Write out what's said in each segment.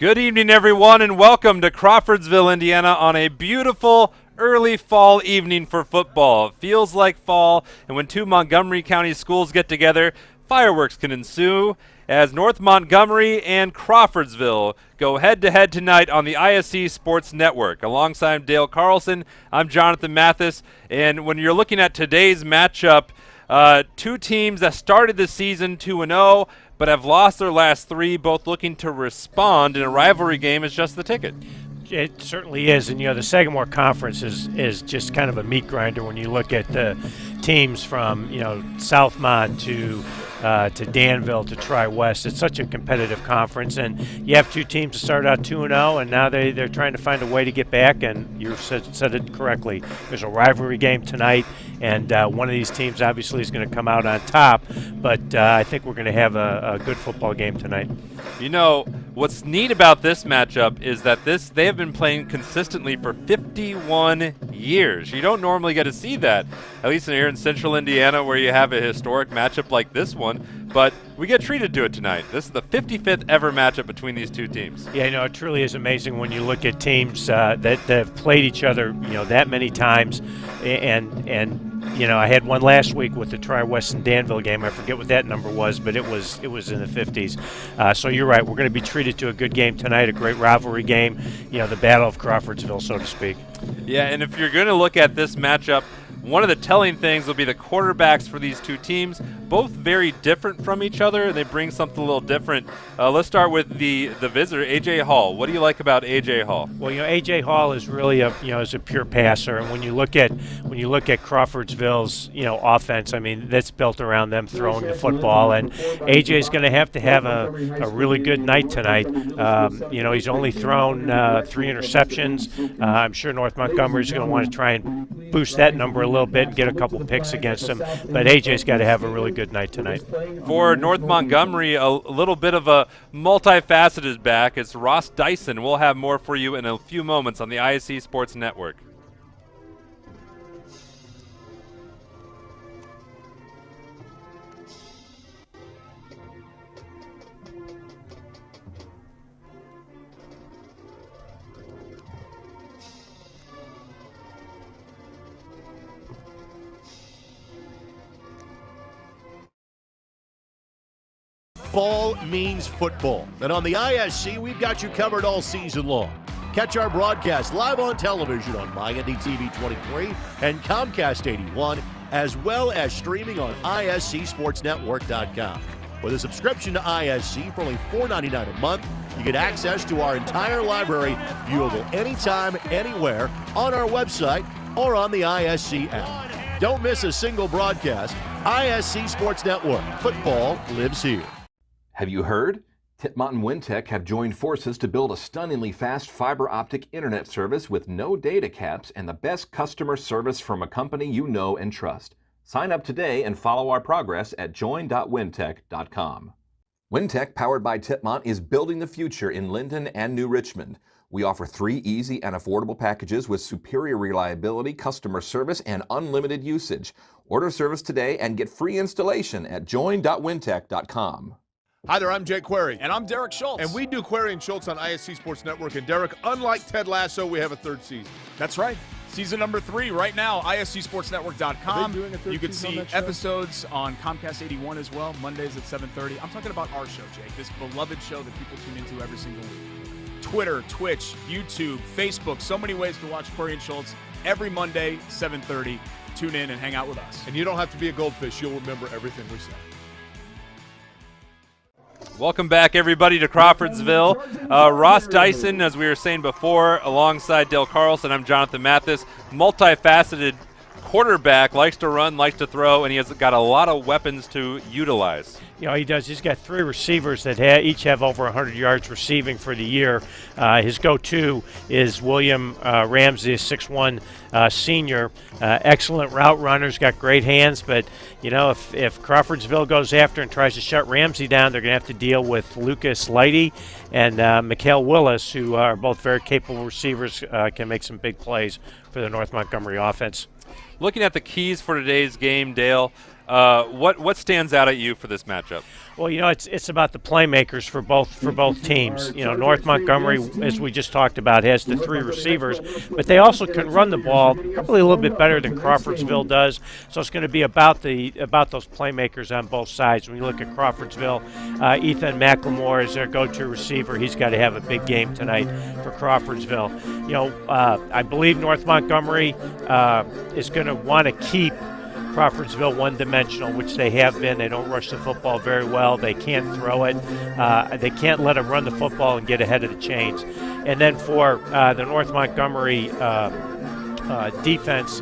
Good evening, everyone, and welcome to Crawfordsville, Indiana on a beautiful early fall evening for football. It feels like fall, and when two Montgomery County schools get together, fireworks can ensue as North Montgomery and Crawfordsville go head-to-head tonight on the IHSAA Sports Network. Alongside Dale Carlson, I'm Jonathan Mathis, and when you're looking at today's matchup, two teams that started the season 2-0, but have lost their last three, both looking to respond in a rivalry game is just the ticket. It certainly is, and the Sagamore Conference is just kind of a meat grinder when you look at the teams from Southmont to Danville to Tri-West. It's such a competitive conference, and you have two teams that started out 2-0, and now they're trying to find a way to get back, and you said it correctly. There's a rivalry game tonight, and one of these teams obviously is going to come out on top, but I think we're going to have a good football game tonight. What's neat about this matchup is that they have been playing consistently for 51 years. You don't normally get to see that, at least here in central Indiana where you have a historic matchup like this one, but we get treated to it tonight. This is the 55th ever matchup between these two teams. Yeah, it truly is amazing when you look at teams that have played each other, that many times, and I had one last week with the Tri-West and Danville game. I forget what that number was, but it was in the 50s. So you're right. We're going to be treated to a good game tonight, a great rivalry game, the Battle of Crawfordsville, so to speak. Yeah, and if you're going to look at this matchup, one of the telling things will be the quarterbacks for these two teams, both very different from each other, and they bring something a little different. Let's start with the visitor, A.J. Hall. What do you like about A.J. Hall? Well, A.J. Hall is really is a pure passer, and when you look at Crawfordsville's offense, I mean that's built around them throwing the football, and A.J. is going to have a really good night tonight. He's only thrown 3 interceptions. I'm sure North Montgomery is going to want to try and boost that number a little bit and get a couple picks against him, but A.J.'s got to have a really good night tonight. For North Montgomery, a little bit of a multifaceted back. It's Ross Dyson. We'll have more for you in a few moments on the IHSAA Sports Network. Fall means football, and on the ISC, we've got you covered all season long. Catch our broadcast live on television on MyNDTV 23 and Comcast 81, as well as streaming on ISCSportsNetwork.com. With a subscription to ISC for only $4.99 a month, you get access to our entire library, viewable anytime, anywhere, on our website or on the ISC app. Don't miss a single broadcast. ISC Sports Network. Football lives here. Have you heard? Titmont and Wintech have joined forces to build a stunningly fast fiber optic internet service with no data caps and the best customer service from a company you know and trust. Sign up today and follow our progress at join.wintech.com. Wintech, powered by Titmont, is building the future in Linden and New Richmond. We offer 3 easy and affordable packages with superior reliability, customer service, and unlimited usage. Order service today and get free installation at join.wintech.com. Hi there, I'm Jake Query. And I'm Derek Schultz. And we do Query and Schultz on ISC Sports Network. And Derek, unlike Ted Lasso, we have a 3rd season. That's right. Season number 3 right now, ISCSportsNetwork.com. You can see episodes on Comcast 81 as well, Mondays at 7:30. I'm talking about our show, Jake, this beloved show that people tune into every single week. Twitter, Twitch, YouTube, Facebook, so many ways to watch Query and Schultz every Monday, 7:30. Tune in and hang out with us. And you don't have to be a goldfish. You'll remember everything we say. Welcome back, everybody, to Crawfordsville. Ross Dyson, as we were saying before, alongside Dale Carlson. I'm Jonathan Mathis. Multifaceted quarterback, likes to run, likes to throw, and he has got a lot of weapons to utilize. He does. He's got 3 receivers that each have over 100 yards receiving for the year. His go-to is William Ramsey, a 6'1" senior. Excellent route runner. He's got great hands, but, if Crawfordsville goes after and tries to shut Ramsey down, they're going to have to deal with Lucas Leidy and Mikhail Willis, who are both very capable receivers, can make some big plays for the North Montgomery offense. Looking at the keys for today's game, Dale, What stands out at you for this matchup? Well, it's about the playmakers for both teams. North Montgomery, as we just talked about, has the 3 receivers, but they also can run the ball probably a little bit better than Crawfordsville does. So it's going to be about those playmakers on both sides. When you look at Crawfordsville, Ethan McLemore is their go-to receiver. He's got to have a big game tonight for Crawfordsville. I believe North Montgomery is going to want to keep Crawfordsville one-dimensional, which they have been. They don't rush the football very well. They can't throw it. They can't let them run the football and get ahead of the chains. And then for the North Montgomery defense,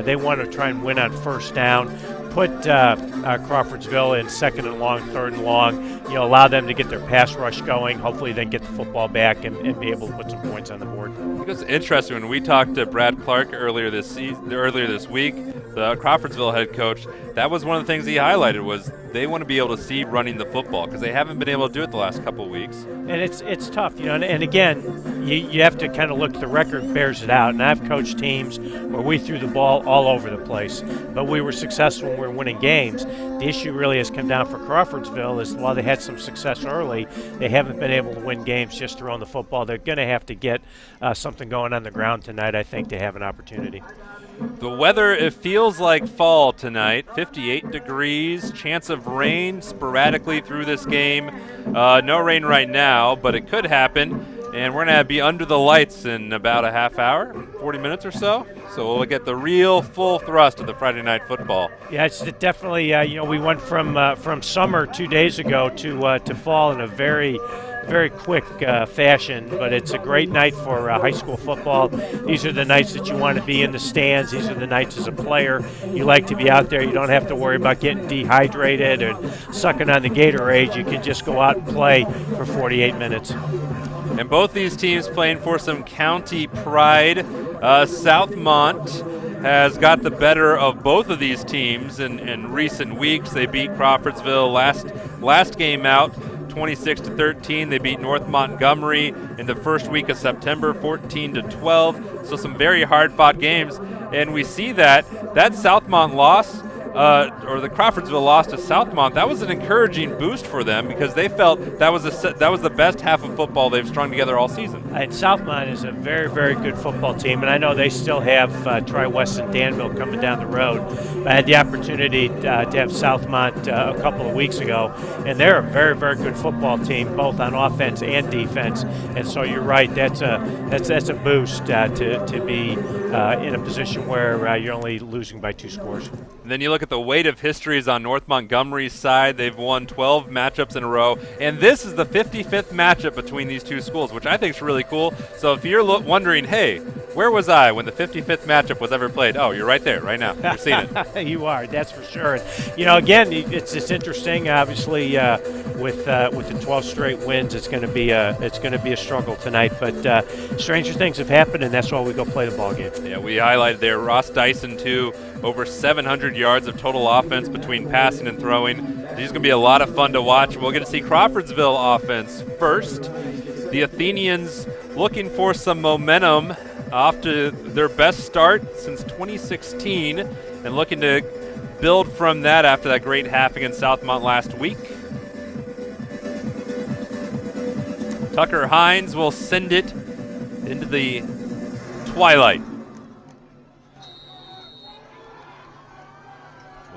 they want to try and win on first down, put Crawfordsville in second and long, third and long, allow them to get their pass rush going, hopefully then get the football back and be able to put some points on the board. It's interesting. When we talked to Brad Clark earlier this week, the Crawfordsville head coach, that was one of the things he highlighted was they want to be able to see running the football because they haven't been able to do it the last couple of weeks. And it's tough, and again, you have to kind of look, the record bears it out. And I've coached teams where we threw the ball all over the place, but we were successful when we were winning games. The issue really has come down for Crawfordsville is while they had some success early, they haven't been able to win games just throwing the football. They're going to have to get something going on the ground tonight, I think, to have an opportunity. The weather, it feels like fall tonight. 58 degrees, chance of rain sporadically through this game. No rain right now, but it could happen. And we're going to be under the lights in about a half hour, 40 minutes or so. So we'll get the real full thrust of the Friday night football. Yeah, it's definitely, we went from summer 2 days ago to fall in a very quick fashion, but it's a great night for high school football. These are the nights that you want to be in the stands. These are the nights as a player you like to be out there. You don't have to worry about getting dehydrated and sucking on the Gatorade. You can just go out and play for 48 minutes. And both these teams playing for some county pride. Southmont has got the better of both of these teams in recent weeks. They beat Crawfordsville last game out, 26-13. They beat North Montgomery in the first week of September, 14-12. So some very hard-fought games, and we see that Southmont loss, or the Crawfordsville loss to Southmont, that was an encouraging boost for them because they felt that was the best half of football they've strung together all season. And Southmont is a very, very good football team, and I know they still have Tri-West and Danville coming down the road. I had the opportunity to have Southmont a couple of weeks ago, and they're a very, very good football team, both on offense and defense. And so you're right, that's a boost to be in a position where you're only losing by 2 scores. And then you look at the weight of history is on North Montgomery's side. They've won 12 matchups in a row, and this is the 55th matchup between these two schools, which I think is really cool. So if you're wondering, hey, where was I when the 55th matchup was ever played? Oh, you're right there, right now. You're seeing it. You are, that's for sure. And, again, it's interesting. Obviously, with the 12 straight wins, it's going to be a struggle tonight. But stranger things have happened, and that's why we go play the ball game. Yeah, we highlighted there Ross Dyson too. Over 700 yards of total offense between passing and throwing. These are going to be a lot of fun to watch. We'll get to see Crawfordsville offense first. The Athenians looking for some momentum off to their best start since 2016 and looking to build from that after that great half against Southmont last week. Tucker Hines will send it into the twilight.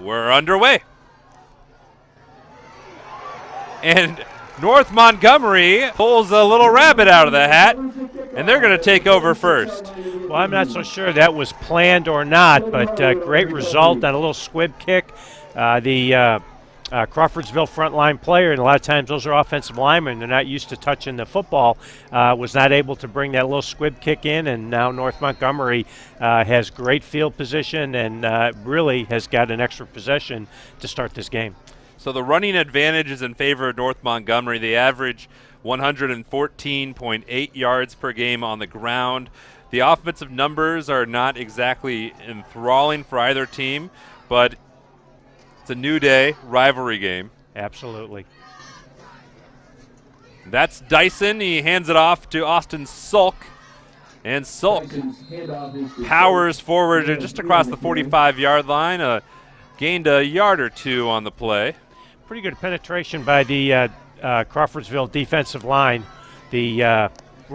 We're underway. And North Montgomery pulls a little rabbit out of the hat, and they're going to take over first. Well, I'm not so sure that was planned or not, but great result on a little squib kick. The Crawfordsville frontline player, and a lot of times those are offensive linemen. They're not used to touching the football. Was not able to bring that little squib kick in, and now North Montgomery has great field position and really has got an extra possession to start this game. So the running advantage is in favor of North Montgomery. They average 114.8 yards per game on the ground. The offensive numbers are not exactly enthralling for either team, but it's a new day, rivalry game. Absolutely. That's Dyson. He hands it off to Austin Sulk. And Sulk powers forward just across the 45-yard line. gained a yard or two on the play. Pretty good penetration by the Crawfordsville defensive line. We're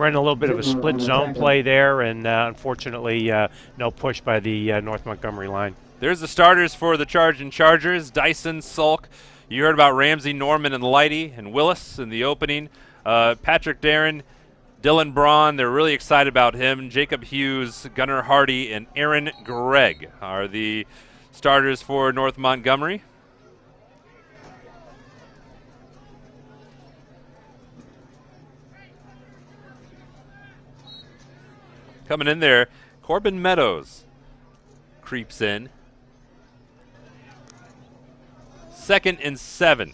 in a little bit of a split zone play there, and unfortunately no push by the North Montgomery line. There's the starters for the Charging Chargers: Dyson, Sulk. You heard about Ramsey, Norman, and Lighty, and Willis in the opening. Patrick Darren, Dylan Braun, they're really excited about him. Jacob Hughes, Gunnar Hardy, and Aaron Gregg are the starters for North Montgomery. Coming in there, Corbin Meadows creeps in. 2nd and 7.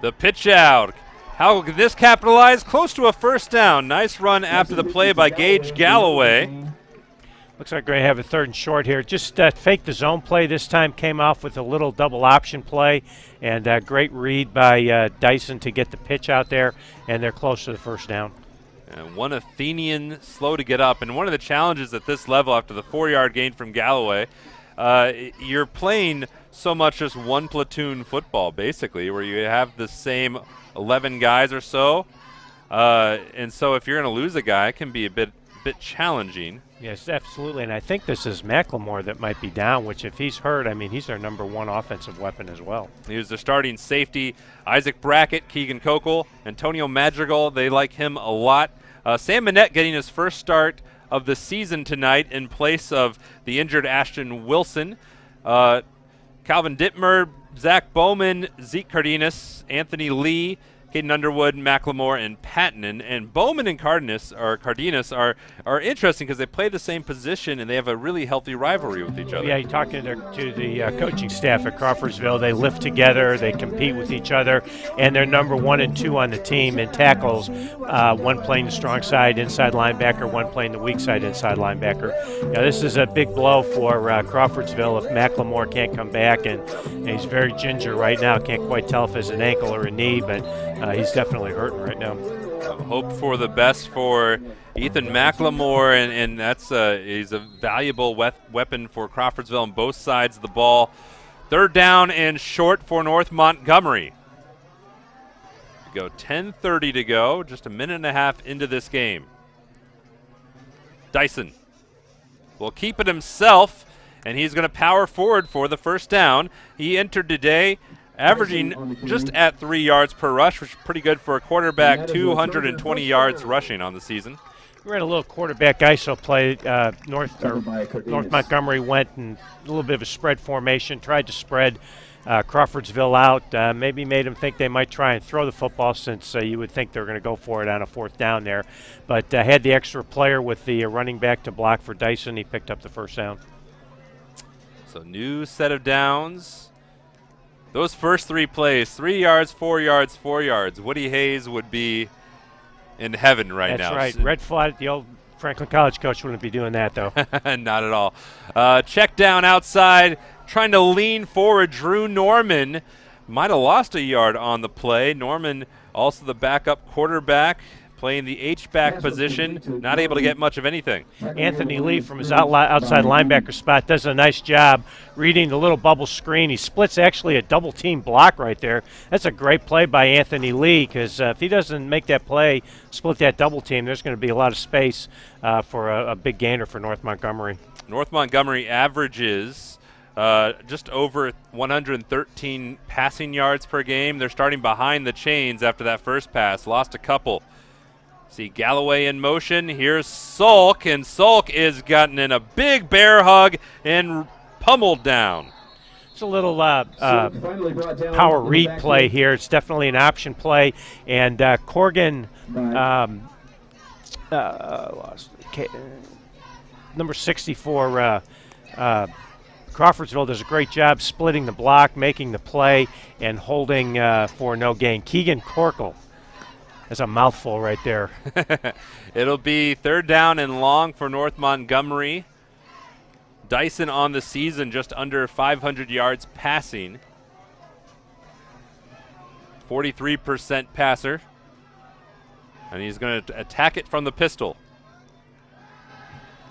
The pitch out. How can this capitalize? Close to a first down. Nice run after the play by Gage Galloway. Looks like we're going to have a 3rd and short here. Just fake the zone play this time, came off with a little double option play, and great read by Dyson to get the pitch out there, and they're close to the first down. And one Athenian slow to get up, and one of the challenges at this level after the 4-yard gain from Galloway, you're playing so much just one platoon football, basically, where you have the same 11 guys or so, and so if you're going to lose a guy, it can be a bit challenging. Yes, absolutely, and I think this is Macklemore that might be down, which if he's hurt, I mean, he's their number 1 offensive weapon as well. He was their starting safety. Isaac Brackett, Keegan Kokel, Antonio Madrigal, they like him a lot. Sam Manette getting his first start of the season tonight in place of the injured Ashton Wilson. Calvin Dittmer, Zach Bowman, Zeke Cardenas, Anthony Lee, Caden Underwood, Macklemore, and Patton. And Bowman and Cardenas are interesting because they play the same position and they have a really healthy rivalry with each other. Yeah, you're talking to the coaching staff at Crawfordsville. They lift together, they compete with each other, and they're number 1 and 2 on the team in tackles. One playing the strong side, inside linebacker, one playing the weak side, inside linebacker. This is a big blow for Crawfordsville if Macklemore can't come back, and he's very ginger right now. Can't quite tell if it's an ankle or a knee, but he's definitely hurting right now. Hope for the best for Ethan Macklemore, and that's he's a valuable weapon for Crawfordsville on both sides of the ball. 3rd down and short for North Montgomery. We go 10:30 to go, just a minute and a half into this game. Dyson will keep it himself, and he's going to power forward for the first down. He entered today averaging just at 3 yards per rush, which is pretty good for a quarterback, 220 yards rushing on the season. We ran a little quarterback ISO play. North Montgomery went in a little bit of a spread formation, tried to spread Crawfordsville out, maybe made them think they might try and throw the football since you would think they were going to go for it on a 4th down there. But had the extra player with the running back to block for Dyson. He picked up the first down. So new set of downs. Those first 3 plays, 3 yards, 4 yards, 4 yards. Woody Hayes would be in heaven right now. That's right. Red flag, the old Franklin College coach wouldn't be doing that, though. Not at all. Check down outside, trying to lean forward. Drew Norman might have lost a yard on the play. Norman, also the backup quarterback, playing the H-back position, not able to get much of anything. Anthony Lee from his outside linebacker spot does a nice job reading the little bubble screen. He splits actually a double-team block right there. That's a great play by Anthony Lee because if he doesn't make that play, split that double team, there's going to be a lot of space for a big gainer for North Montgomery. North Montgomery averages just over 113 passing yards per game. They're starting behind the chains after that first pass. Lost a couple. See Galloway in motion. Here's Sulk, and Sulk is gotten in a big bear hug and pummeled down. It's a little power read play here. It's definitely an option play. And Corgan, number 64, Crawfordsville does a great job splitting the block, making the play, and holding for no gain. Keegan Corkle. That's a mouthful right there. It'll be 3rd down and long for North Montgomery. Dyson on the season just under 500 yards passing. 43% passer. And he's going to attack it from the pistol.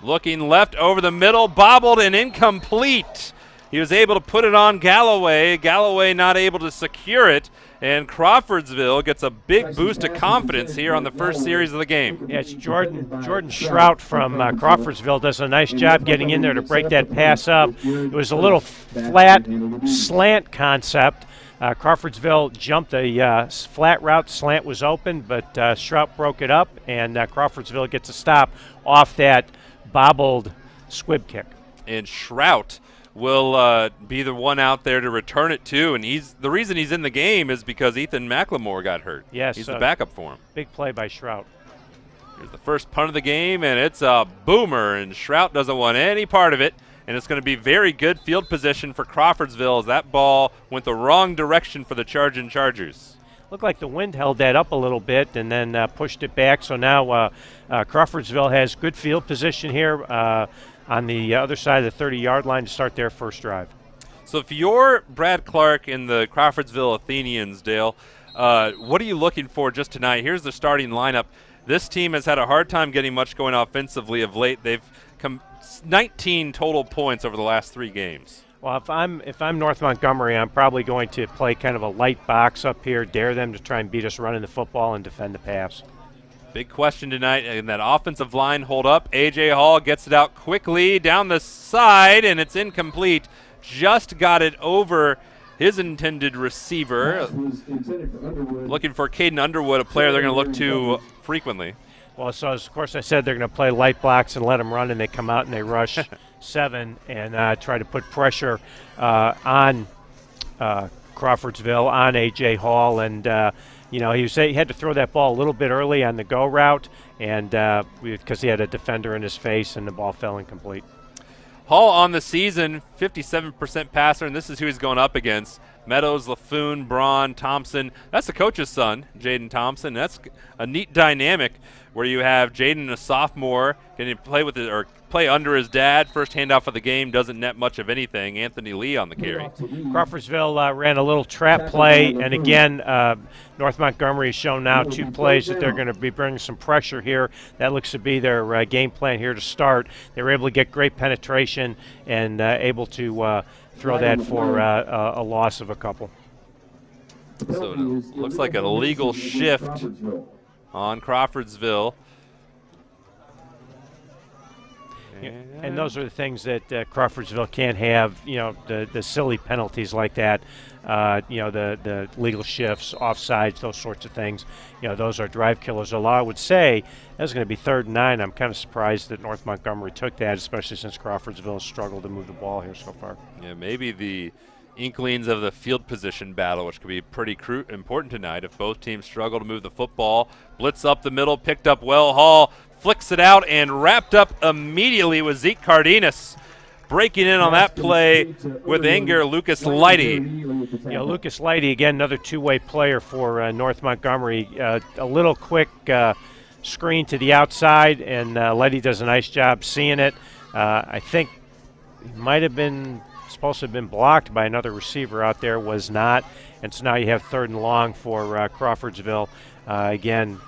Looking left over the middle, bobbled and incomplete. He was able to put it on Galloway. Galloway not able to secure it. And Crawfordsville gets a big boost of confidence here on the first series of the game. Yeah, it's Jordan Shrout from Crawfordsville does a nice job getting in there to break that pass up. It was a little flat slant concept. Crawfordsville jumped a flat route. Slant was open, but Shrout broke it up, and Crawfordsville gets a stop off that bobbled squib kick. And Shrout will be the one out there to return it to, and the reason he's in the game is because Ethan McLemore got hurt. Yes, he's the backup for him. Big play by Shrout. Here's the first punt of the game, and it's a boomer, and Shrout doesn't want any part of it, and it's going to be very good field position for Crawfordsville as that ball went the wrong direction for the Charging Chargers. Looked like the wind held that up a little bit and then pushed it back, so now Crawfordsville has good field position here on the other side of the 30-yard line to start their first drive. So if you're Brad Clark in the Crawfordsville Athenians, Dale, what are you looking for just tonight? Here's the starting lineup. This team has had a hard time getting much going offensively of late. They've come 19 total points over the last 3 games. Well, if I'm North Montgomery, I'm probably going to play kind of a light box up here, dare them to try and beat us running the football and defend the pass. Big question tonight, and that offensive line hold up. A.J. Hall gets it out quickly down the side, and it's incomplete. Just got it over his intended receiver. Looking for Caden Underwood, a player they're going to look to frequently. Well, so of course I said they're going to play light blocks and let them run, and they come out and they rush 7 and try to put pressure on Crawfordsville, on A.J. Hall, and he had to throw that ball a little bit early on the go route, and because he had a defender in his face, and the ball fell incomplete. Hall on the season, 57% passer, and this is who he's going up against. Meadows, LaFoon, Braun, Thompson. That's the coach's son, Jaden Thompson. That's a neat dynamic where you have Jaden, a sophomore, can play under his dad. First handoff of the game doesn't net much of anything. Anthony Lee on the carry. Crawfordsville ran a little trap play, and again, North Montgomery has shown now 2 plays that they're going to be bringing some pressure here. That looks to be their game plan here to start. They were able to get great penetration and able to throw that for a loss of a couple. So it looks like an illegal shift on Crawfordsville. And those are the things that Crawfordsville can't have, the silly penalties like that, the legal shifts, offsides, those sorts of things. Those are drive killers. Although I would say that's going to be 3rd and 9. I'm kind of surprised that North Montgomery took that, especially since Crawfordsville has struggled to move the ball here so far. Yeah, maybe the inklings of the field position battle, which could be pretty important tonight if both teams struggle to move the football. Blitz up the middle, picked up well. Hall flicks it out and wrapped up immediately with Zeke Cardenas. Breaking in on that play with anger, Lucas Lighty. Lucas Lighty, again, another 2-way player for North Montgomery. A little quick screen to the outside, and Lighty does a nice job seeing it. I think he might have been supposed to have been blocked by another receiver out there, was not. And so now you have 3rd and long for Crawfordsville. Again,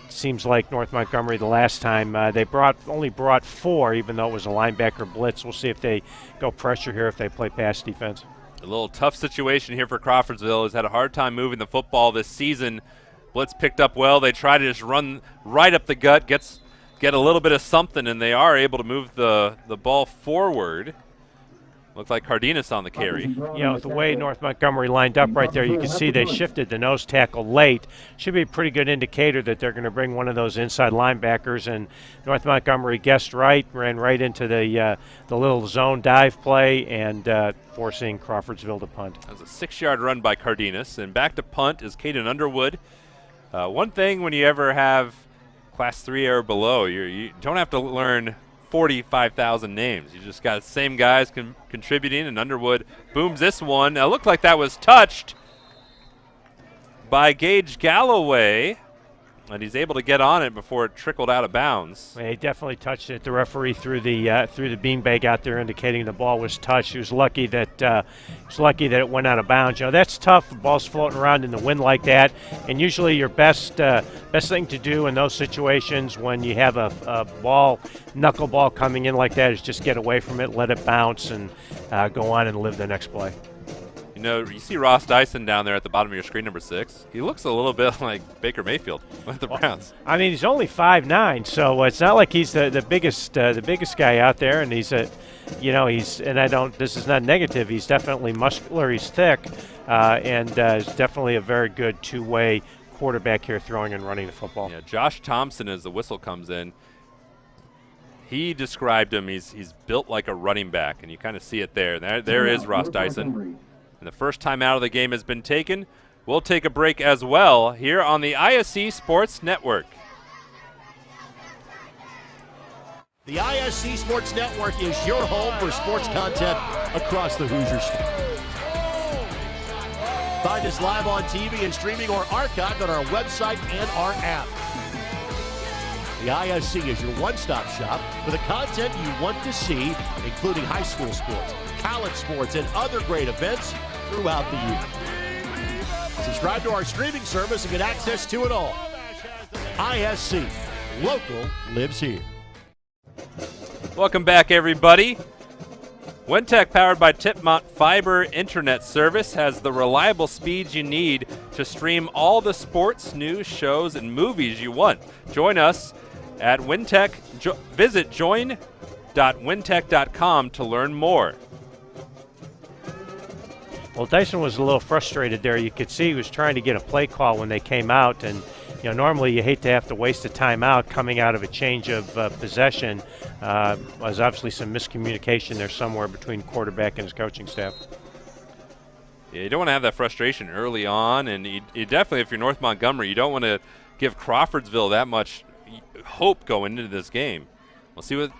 seems like North Montgomery the last time they only brought 4, even though it was a linebacker blitz. We'll see if they go pressure here, if they play pass defense. A little tough situation here for Crawfordsville. Has had a hard time moving the football this season. Blitz picked up well. They try to just run right up the gut, get a little bit of something, and they are able to move the ball forward. Looks like Cardenas on the carry. With the way North Montgomery lined up right there, you can see they shifted the nose tackle late. Should be a pretty good indicator that they're going to bring one of those inside linebackers, and North Montgomery guessed right, ran right into the little zone dive play, and forcing Crawfordsville to punt. That was a 6-yard run by Cardenas, and back to punt is Caden Underwood. One thing when you ever have Class 3 or below, you don't have to learn 45,000 names. You just got the same guys contributing, and Underwood booms this one. It looked like that was touched by Gage Galloway, and he's able to get on it before it trickled out of bounds. He definitely touched it. The referee threw the beanbag out there, indicating the ball was touched. He was lucky that it went out of bounds. You know, that's tough. The ball's floating around in the wind like that, and usually your best thing to do in those situations when you have a knuckle ball coming in like that is just get away from it, let it bounce, and go on and live the next play. You know, you see Ross Dyson down there at the bottom of your screen, number 6. He looks a little bit like Baker Mayfield with the Browns. I mean, he's only 5'9", so it's not like he's the biggest guy out there. And this is not negative. He's definitely muscular. He's thick, and is definitely a very good two-way quarterback here, throwing and running the football. Yeah, Josh Thompson, as the whistle comes in, he described him. He's built like a running back, and you kind of see it there. There is Ross Dyson. And the first time out of the game has been taken. We'll take a break as well here on the ISC Sports Network. The ISC Sports Network is your home for sports content across the Hoosiers. Find us live on TV and streaming or archived on our website and our app. The ISC is your one-stop shop for the content you want to see, including high school sports, college sports, and other great events throughout the year. Subscribe to our streaming service and get access to it all. ISC, local lives here. Welcome back, everybody. Wintech, powered by Tipmont Fiber Internet Service, has the reliable speeds you need to stream all the sports, news, shows, and movies you want. Join us at Wintech. Visit join.wintech.com to learn more. Well, Dyson was a little frustrated there. You could see he was trying to get a play call when they came out, and normally you hate to have to waste a timeout coming out of a change of possession. There's obviously some miscommunication there somewhere between quarterback and his coaching staff. Yeah, you don't want to have that frustration early on, and you definitely, if you're North Montgomery, you don't want to give Crawfordsville that much hope going into this game. We'll see what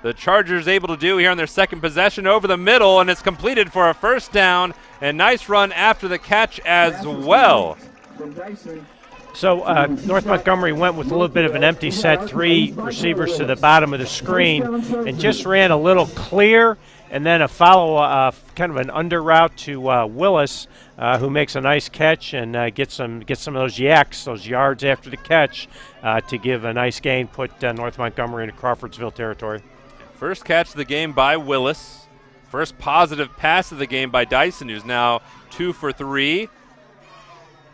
the Chargers able to do here on their second possession over the middle, and it's completed for a first down. And nice run after the catch as well. So North Montgomery went with a little bit of an empty set, 3 receivers to the bottom of the screen, and just ran a little clear, and then a follow, kind of an under route to Willis, who makes a nice catch and gets some of those yards after the catch to give a nice gain, put North Montgomery into Crawfordsville territory. First catch of the game by Willis. First positive pass of the game by Dyson, who's now 2 for 3.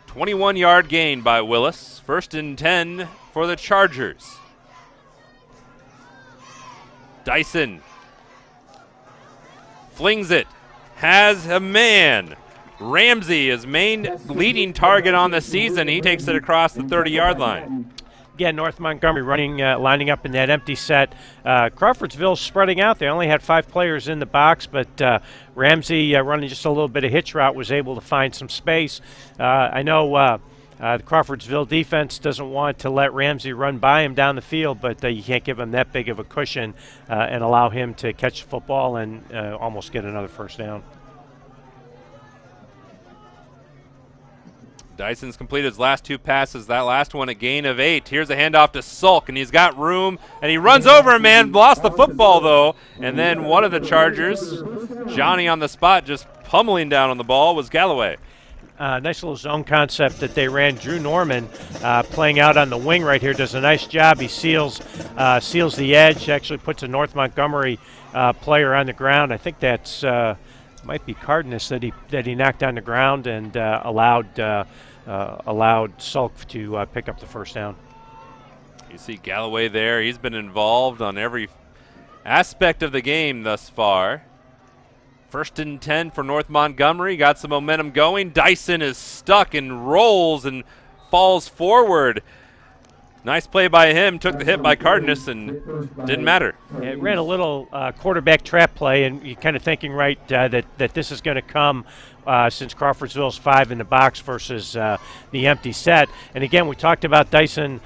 21-yard gain by Willis. 1st and 10 for the Chargers. Dyson flings it. Has a man. Ramsey, his main leading target on the season. He takes it across the 30-yard line. Again, North Montgomery lining up in that empty set. Crawfordsville spreading out. They only had 5 players in the box, but Ramsey, running just a little bit of hitch route, was able to find some space. I know the Crawfordsville defense doesn't want to let Ramsey run by him down the field, but you can't give him that big of a cushion and allow him to catch the football and almost get another first down. Dyson's completed his last 2 passes. That last one a gain of 8. Here's a handoff to Sulk, and he's got room, and he runs over a man, lost the football though, and then one of the Chargers, Johnny on the spot, just pummeling down on the ball, was Galloway. Nice little zone concept that they ran. Drew Norman playing out on the wing right here does a nice job. He seals the edge, actually puts a North Montgomery player on the ground. I think that's might be Cardenas that he knocked on the ground and allowed Sulk to pick up the first down. You see Galloway there. He's been involved on every aspect of the game thus far. 1st and 10 for North Montgomery. Got some momentum going. Dyson is stuck and rolls and falls forward. Nice play by him. Took the hit by Cardenas and didn't matter. It ran a little quarterback trap play, and you're kind of thinking, right, that this is going to come since Crawfordsville's 5 in the box versus the empty set. And again, we talked about Dyson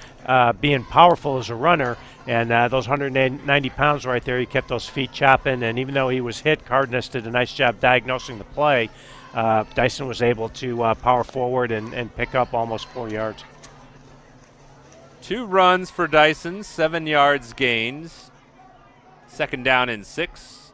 being powerful as a runner, and those 190 pounds right there, he kept those feet chopping, and even though he was hit, Cardenas did a nice job diagnosing the play. Dyson was able to power forward and pick up almost 4 yards. 2 runs for Dyson, 7 yards gains. 2nd down and 6.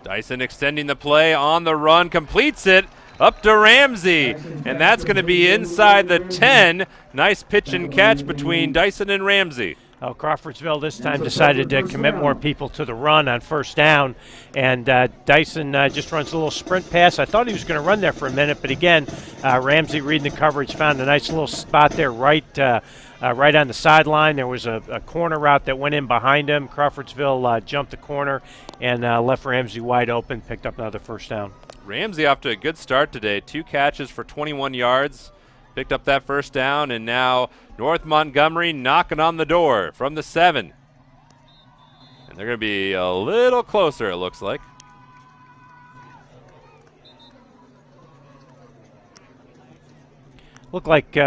Dyson extending the play on the run, completes it up to Ramsey, and that's going to be inside the 10. Nice pitch and catch between Dyson and Ramsey. Oh, Crawfordsville this time decided to commit more people to the run on 1st down, and Dyson just runs a little sprint pass. I thought he was going to run there for a minute, but again, Ramsey reading the coverage, found a nice little spot there right on the sideline. There was a corner route that went in behind him. Crawfordsville jumped the corner and left Ramsey wide open, picked up another 1st down. Ramsey off to a good start today. 2 catches for 21 yards. Picked up that 1st down, and now North Montgomery knocking on the door from the 7. And they're going to be a little closer, it looks like. Looked like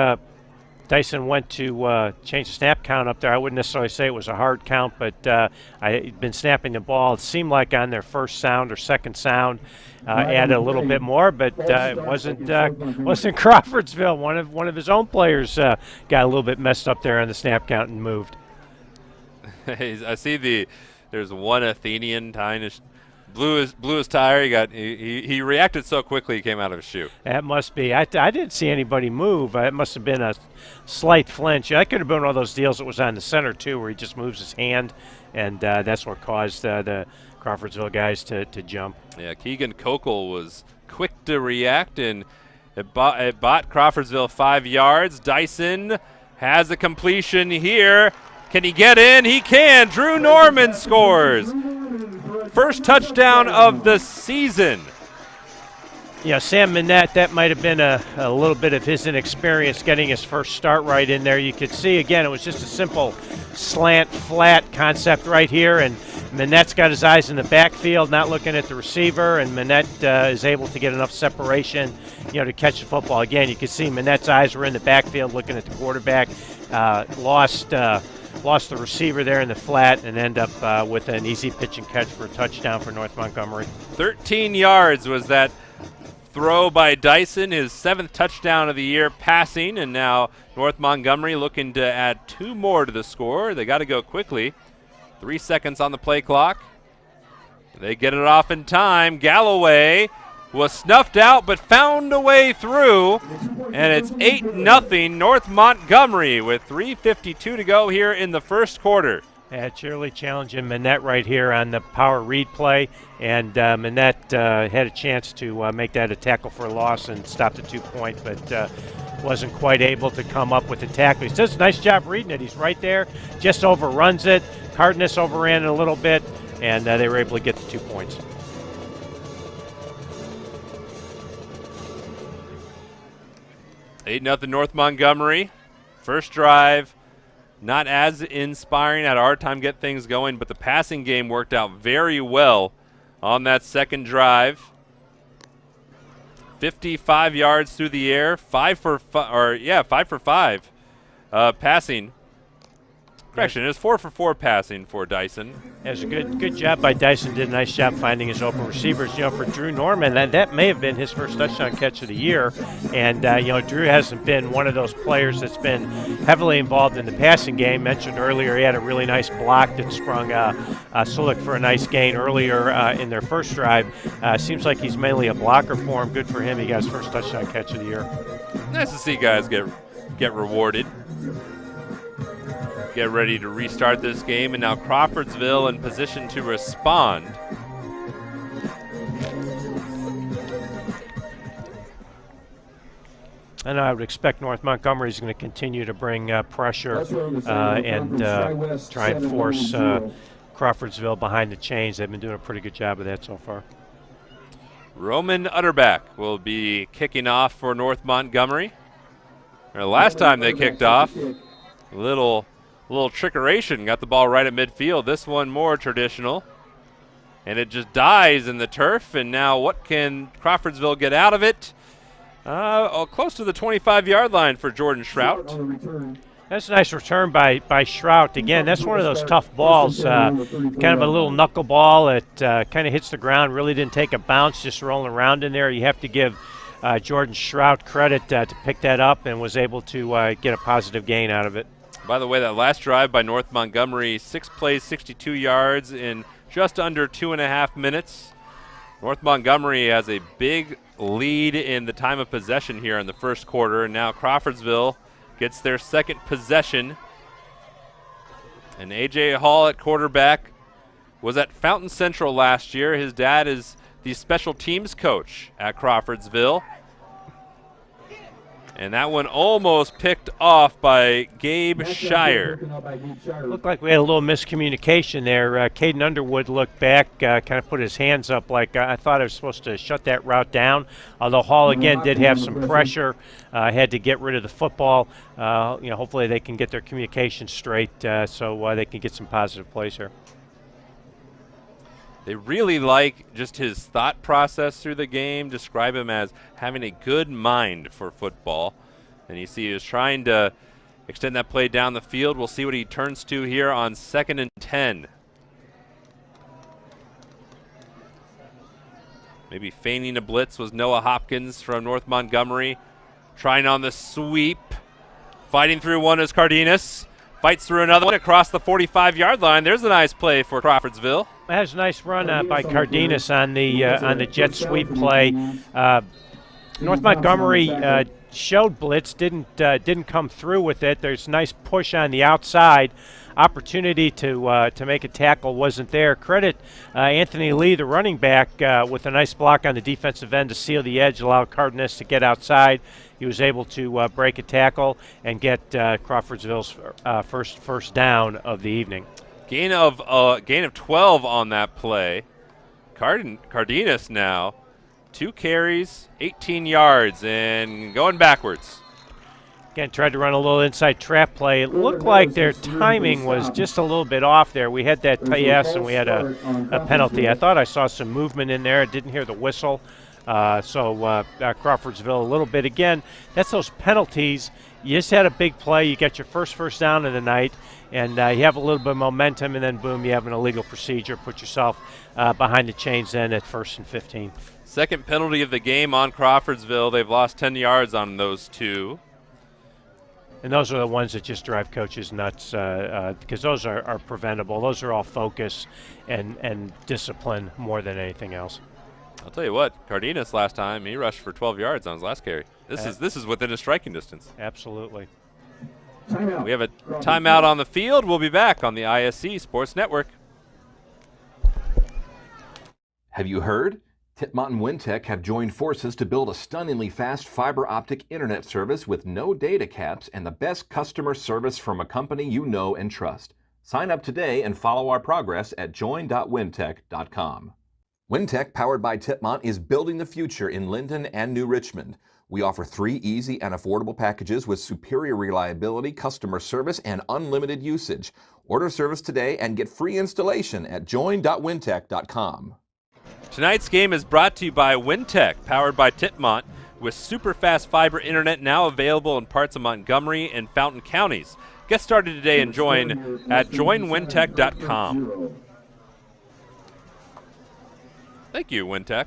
Dyson went to change the snap count up there. I wouldn't necessarily say it was a hard count, but I'd been snapping the ball. It seemed like on their 1st sound or 2nd sound, added a little bit more, but it wasn't Crawfordsville. One of his own players got a little bit messed up there on the snap count and moved. I see there's one Athenian tying his blew his tire. He reacted so quickly he came out of his shoe. That must be. I didn't see anybody move. It must have been a slight flinch. That could have been one of those deals that was on the center too, where he just moves his hand, and that's what caused the Crawfordsville guys to jump. Yeah, Keegan Kokel was quick to react, and it bought Crawfordsville 5 yards. Dyson has a completion here. Can he get in? He can. Drew Norman scores. 1st touchdown of the season. Yeah, Sam Minette, that might have been a little bit of his inexperience getting his 1st start right in there. You could see, again, it was just a simple slant, flat concept right here, and Minette's got his eyes in the backfield, not looking at the receiver, and Minette is able to get enough separation, to catch the football. Again, you can see Minette's eyes were in the backfield looking at the quarterback, lost the receiver there in the flat, and end up with an easy pitch and catch for a touchdown for North Montgomery. 13 yards was that throw by Dyson, his 7th touchdown of the year passing, and now North Montgomery looking to add 2 more to the score. They got to go quickly. 3 seconds on the play clock. They get it off in time. Galloway was snuffed out but found a way through, and it's 8-0 North Montgomery with 3:52 to go here in the 1st quarter. Yeah, Shirley challenging Minette right here on the power read play, and Minette had a chance to make that a tackle for a loss and stop the 2-point, but wasn't quite able to come up with the tackle. He does a nice job reading it. He's right there, just overruns it. Cardenas overran it a little bit, and they were able to get the 2 points. Eight 8-0 North Montgomery. 1st drive, not as inspiring. Had a hard time getting things going, but the passing game worked out very well on that 2nd drive. 55 yards through the air, 5 for 5 passing. Correction, it was 4 for 4 passing for Dyson. It was a good job by Dyson. Did a nice job finding his open receivers. For Drew Norman, that may have been his 1st touchdown catch of the year. And Drew hasn't been one of those players that's been heavily involved in the passing game. Mentioned earlier, he had a really nice block that sprung Sulik for a nice gain earlier in their 1st drive. Seems like he's mainly a blocker for him. Good for him. He got his 1st touchdown catch of the year. Nice to see guys get rewarded. Get ready to restart this game, and now Crawfordsville in position to respond. And I would expect North Montgomery is going to continue to bring pressure and try and force Crawfordsville behind the chains. They've been doing a pretty good job of that so far. Roman Utterback will be kicking off for North Montgomery. Last time they kicked off, a little trickeration, got the ball right at midfield. This one more traditional. And it just dies in the turf. And now what can Crawfordsville get out of it? Close to the 25-yard line for Jordan Shrout. That's a nice return by Shrout. Again, that's one of those tough balls, kind of a little knuckleball. It kind of hits the ground, really didn't take a bounce, just rolling around in there. You have to give Jordan Shrout credit to pick that up and was able to get a positive gain out of it. By the way, that last drive by North Montgomery, 6 plays, 62 yards in just under 2.5 minutes. North Montgomery has a big lead in the time of possession here in the first quarter, and now Crawfordsville gets their second possession. And A.J. Hall at quarterback was at Fountain Central last year. His dad is the special teams coach at Crawfordsville. And that one almost picked off by Gabe Shire. Looked like we had a little miscommunication there. Caden Underwood looked back, kind of put his hands up like I thought I was supposed to shut that route down. Although Hall again did have some pressure, had to get rid of the football. Hopefully they can get their communication straight so they can get some positive plays here. They really like just his thought process through the game, describe him as having a good mind for football. And you see he was trying to extend that play down the field. We'll see what he turns to here on 2nd and 10. Maybe feigning a blitz was Noah Hopkins from North Montgomery. Trying on the sweep. Fighting through one is Cardenas. Fights through another one across the 45-yard line. There's a nice play for Crawfordsville. That was a nice run by Cardenas on the jet sweep play. North Montgomery showed blitz, didn't come through with it. There's a nice push on the outside. Opportunity to make a tackle wasn't there. Credit Anthony Lee, the running back, with a nice block on the defensive end to seal the edge, allow Cardenas to get outside. He was able to break a tackle and get Crawfordsville's first down of the evening. Gain of 12 on that play. Cardenas now, 2 carries, 18 yards, and going backwards. Again, tried to run a little inside trap play. It looked like their timing was just a little bit off there. We had that TS and we had a penalty. I thought I saw some movement in there. I didn't hear the whistle. Crawfordsville a little bit. Again, that's those penalties. You just had a big play. You got your first down of the night, and you have a little bit of momentum, and then, boom, you have an illegal procedure. Put yourself behind the chains then at 1st and 15. Second penalty of the game on Crawfordsville. They've lost 10 yards on those 2. And those are the ones that just drive coaches nuts because those are preventable. Those are all focus and discipline more than anything else. I'll tell you what, Cardenas last time, he rushed for 12 yards on his last carry. This is within a striking distance. Absolutely. We have a timeout on the field. We'll be back on the ISC Sports Network. Have you heard? Titmont and Wintech have joined forces to build a stunningly fast fiber optic internet service with no data caps and the best customer service from a company you know and trust. Sign up today and follow our progress at join.wintech.com. Wintech, powered by Titmont, is building the future in Linden and New Richmond. We offer 3 easy and affordable packages with superior reliability, customer service, and unlimited usage. Order service today and get free installation at join.wintech.com. Tonight's game is brought to you by Wintech, powered by Titmont, with super fast fiber internet now available in parts of Montgomery and Fountain counties. Get started today and join at joinwintech.com. Thank you, Wintech,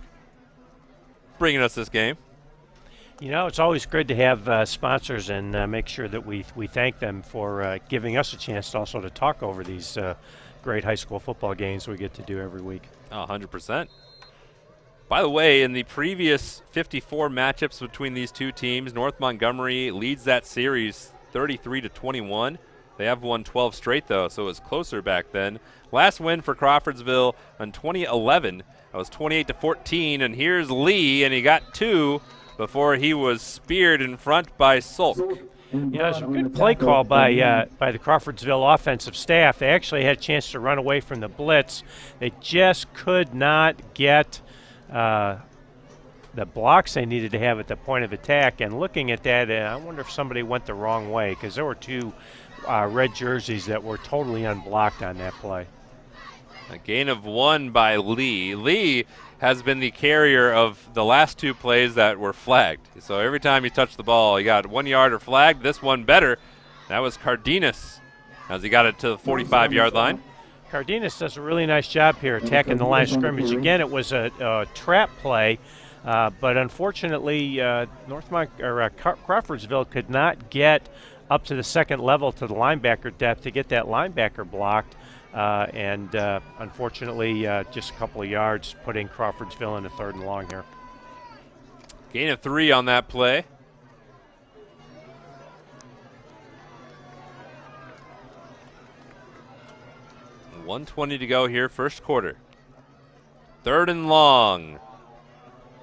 bringing us this game. You know, it's always good to have sponsors and make sure that we thank them for giving us a chance also to talk over these great high school football games we get to do every week. 100%. By the way, in the previous 54 matchups between these two teams, North Montgomery leads that series 33-21. They have won 12 straight, though, so it was closer back then. Last win for Crawfordsville in 2011, that was 28-14, and here's Lee, and he got 2 before he was speared in front by Sulk. Yeah, it was a good play call by the Crawfordsville offensive staff. They actually had a chance to run away from the blitz. They just could not get the blocks they needed to have at the point of attack. And looking at that, I wonder if somebody went the wrong way because there were 2 red jerseys that were totally unblocked on that play. A gain of 1 by Lee. Lee has been the carrier of the last 2 plays that were flagged. So every time he touched the ball, he got 1 yard or flagged. This one better. That was Cardenas as he got it to the 45-yard line. Cardenas does a really nice job here attacking the line of scrimmage. Again, it was a trap play, but unfortunately, Crawfordsville could not get up to the second level to the linebacker depth to get that linebacker blocked, and unfortunately, just a couple of yards putting Crawfordsville in a 3rd and long here. Gain of 3 on that play. .120 to go here, first quarter. 3rd and long.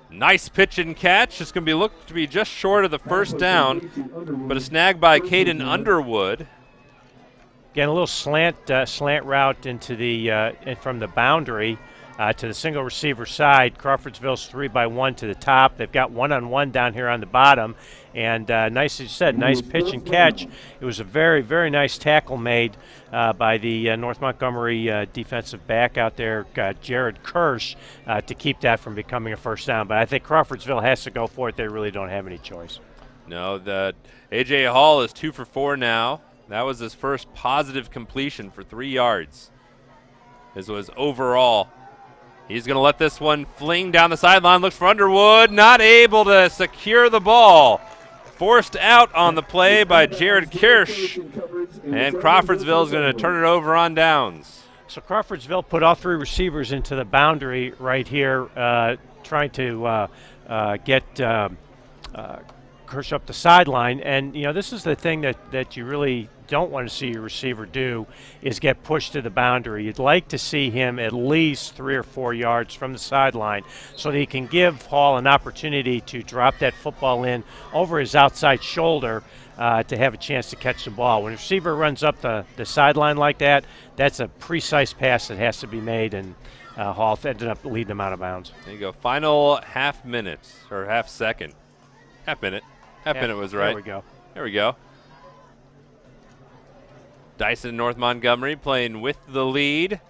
Nice pitch and catch. It's going to be looked to be just short of the first down, but a snag by Caden Underwood. Again, a little slant route into the from the boundary to the single receiver side. Crawfordsville's 3-by-1 to the top. They've got 1-on-1 down here on the bottom, and nice, as you said, nice pitch and catch. It was a very, very nice tackle made by the North Montgomery defensive back out there, Jared Kirsch, to keep that from becoming a first down. But I think Crawfordsville has to go for it. They really don't have any choice. No, the A.J. Hall is 2 for 4 now. That was his first positive completion for 3 yards. This was overall. He's going to let this one fling down the sideline. Looks for Underwood. Not able to secure the ball. Forced out on the play by Jared Kirsch. And Crawfordsville is going to turn it over on downs. So Crawfordsville put all 3 receivers into the boundary right here, trying to get Kirsch up the sideline. And, you know, this is the thing that you really don't want to see your receiver do, is get pushed to the boundary. You'd like to see him at least 3 or 4 yards from the sideline so that he can give Hall an opportunity to drop that football in over his outside shoulder to have a chance to catch the ball. When a receiver runs up the sideline like that, that's a precise pass that has to be made, and Hall ended up leading them out of bounds. There you go. Final half minute, or half second. Half minute. Half minute was right. There we go. There we go. Dyson North Montgomery playing with the lead.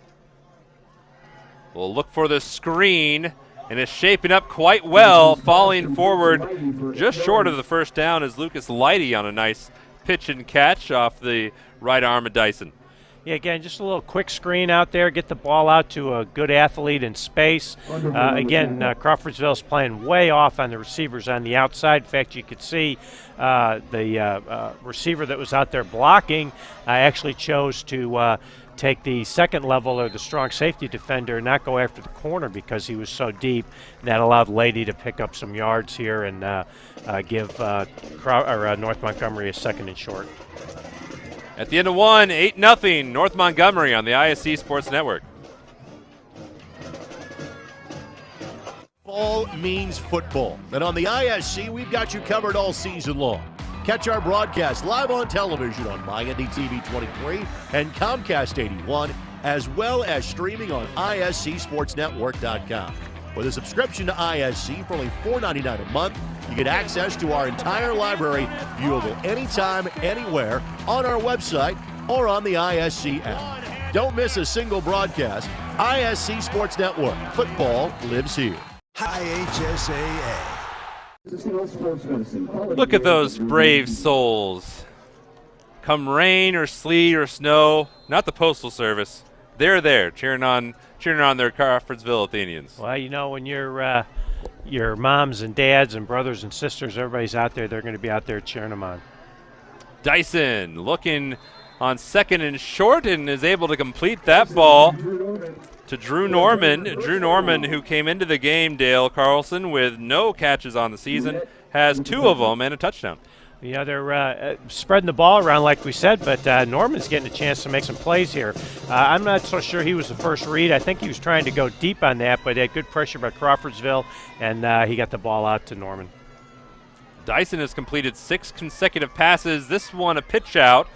We'll look for the screen, and it's shaping up quite well, falling forward just short of the first down is Lucas Lighty on a nice pitch and catch off the right arm of Dyson. Yeah, again, just a little quick screen out there, get the ball out to a good athlete in space. Again, Crawfordsville's playing way off on the receivers on the outside. In fact, you could see the receiver that was out there blocking actually chose to take the second level, or the strong safety defender, and not go after the corner because he was so deep. That allowed Lady to pick up some yards here and give North Montgomery a 2nd and short. At the end of 1, 8-0, North Montgomery on the ISC Sports Network. Fall means football, and on the ISC, we've got you covered all season long. Catch our broadcast live on television on MyNDTV 23 and Comcast 81, as well as streaming on ISCSportsNetwork.com. With a subscription to ISC for only $4.99 a month, you get access to our entire library, viewable anytime, anywhere, on our website or on the ISC app. Don't miss a single broadcast. ISC Sports Network. Football lives here. IHSAA. Look at those brave souls. Come rain or sleet or snow, not the Postal Service. They're there cheering on their Crawfordsville Athenians. Well, you know, when your moms and dads and brothers and sisters, everybody's out there, they're going to be out there cheering them on. Dyson looking on 2nd and short and is able to complete that ball to Drew Norman. Drew Norman, who came into the game, Dale Carlson, with no catches on the season, has 2 of them and a touchdown. You know, they're spreading the ball around like we said, but Norman's getting a chance to make some plays here. I'm not so sure he was the first read. I think he was trying to go deep on that, but had good pressure by Crawfordsville, and he got the ball out to Norman. Dyson has completed 6 consecutive passes. This one a pitch out